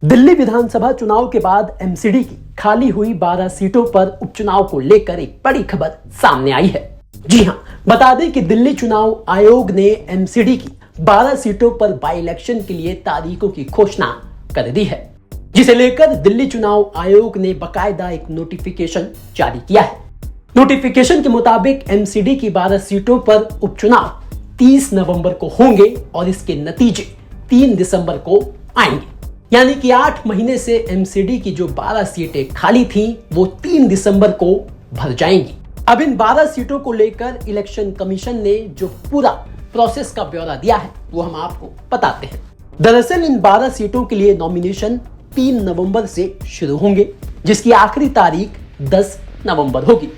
दिल्ली विधानसभा चुनाव के बाद एमसीडी की खाली हुई 12 सीटों पर उपचुनाव को लेकर एक बड़ी खबर सामने आई है। जी हां, बता दें कि दिल्ली चुनाव आयोग ने एमसीडी की 12 सीटों पर बाई इलेक्शन के लिए तारीखों की घोषणा कर दी है, जिसे लेकर दिल्ली चुनाव आयोग ने बकायदा एक नोटिफिकेशन जारी किया है। नोटिफिकेशन के मुताबिक एमसीडी की 12 सीटों पर उपचुनाव 30 नवंबर को होंगे और इसके नतीजे 3 दिसंबर को आएंगे। यानी कि 8 महीने से एमसीडी की जो 12 सीटें खाली थीं, वो 3 दिसंबर को भर जाएंगी। अब इन 12 सीटों को लेकर इलेक्शन कमीशन ने जो पूरा प्रोसेस का ब्यौरा दिया है, वो हम आपको बताते हैं। दरअसल इन 12 सीटों के लिए नॉमिनेशन 3 नवंबर से शुरू होंगे, जिसकी आखिरी तारीख 10 नवंबर होगी।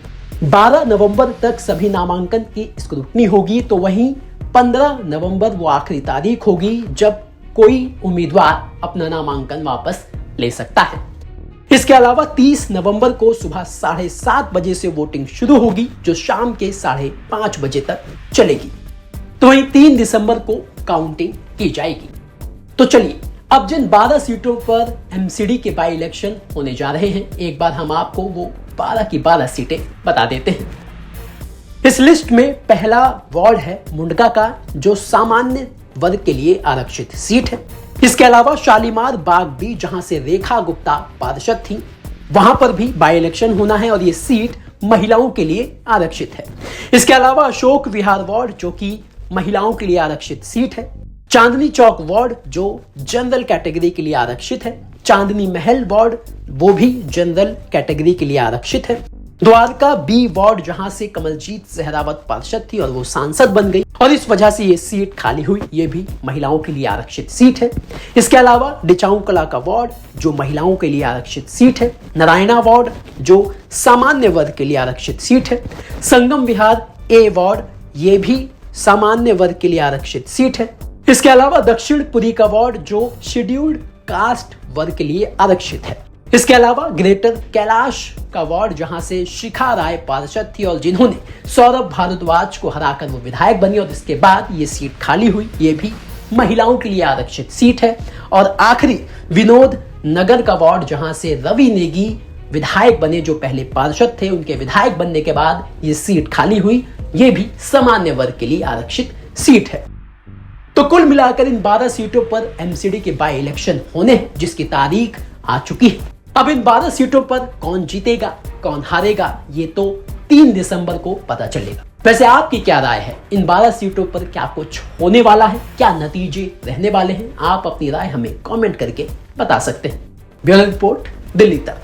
12 नवंबर तक सभी नामांकन की स्क्रूटनी होगी, तो वहीं 15 नवंबर वो आखिरी तारीख होगी जब कोई उम्मीदवार अपना नामांकन वापस ले सकता है। इसके अलावा 30 नवंबर को सुबह 7:30 बजे से वोटिंग शुरू होगी, जो शाम के 5:30 बजे तक चलेगी। तो वहीं 3 दिसंबर को काउंटिंग की जाएगी। तो चलिए, अब जिन 12 सीटों पर एमसीडी के बाई इलेक्शन होने जा रहे हैं, एक बार हम आपको वो 12 की 12 सीटें बता देते हैं। इस लिस्ट में पहला वार्ड है मुंडका का, जो सामान्य वर्ग के लिए आरक्षित सीट है। इसके अलावा शालीमार बाग भी, जहां से रेखा गुप्ता पार्षद थी, वहां पर भी बाई इलेक्शन होना है और ये सीट महिलाओं के लिए आरक्षित है। इसके अलावा अशोक विहार वार्ड, जो कि महिलाओं के लिए आरक्षित सीट है। चांदनी चौक वार्ड, जो जनरल कैटेगरी के लिए आरक्षित है। चांदनी महल वार्ड, वो भी जनरल कैटेगरी के लिए आरक्षित है। द्वारका बी वार्ड, जहां से कमलजीत सहरावत पार्षद थी और वो सांसद बन गई और इस वजह से ये सीट खाली हुई, ये भी महिलाओं के लिए आरक्षित सीट है। इसके अलावा डिचाऊ कला का वार्ड, जो महिलाओं के लिए आरक्षित सीट है। नारायणा वार्ड, जो सामान्य वर्ग के लिए आरक्षित सीट है। संगम विहार ए वार्ड, ये भी सामान्य वर्ग के लिए आरक्षित सीट है। इसके अलावा दक्षिणपुरी का वार्ड, जो शेड्यूल्ड कास्ट वर्ग के लिए आरक्षित है। इसके अलावा ग्रेटर कैलाश का वार्ड, जहां से शिखा राय पार्षद थी और जिन्होंने सौरभ भारद्वाज को हराकर वो विधायक बनी और इसके बाद ये सीट खाली हुई, ये भी महिलाओं के लिए आरक्षित सीट है। और आखिरी विनोद नगर का वार्ड, जहां से रवि नेगी विधायक बने, जो पहले पार्षद थे, उनके विधायक बनने के बाद ये सीट खाली हुई, ये भी सामान्य वर्ग के लिए आरक्षित सीट है। तो कुल मिलाकर इन 12 सीटों पर एमसीडी के बाई इलेक्शन होने हैं, जिसकी तारीख आ चुकी है। अब इन 12 सीटों पर कौन जीतेगा, कौन हारेगा, ये तो 3 दिसंबर को पता चलेगा। वैसे आपकी क्या राय है? इन 12 सीटों पर क्या कुछ होने वाला है? क्या नतीजे रहने वाले हैं? आप अपनी राय हमें कमेंट करके बता सकते हैं। ब्यूरो रिपोर्ट, दिल्ली तक।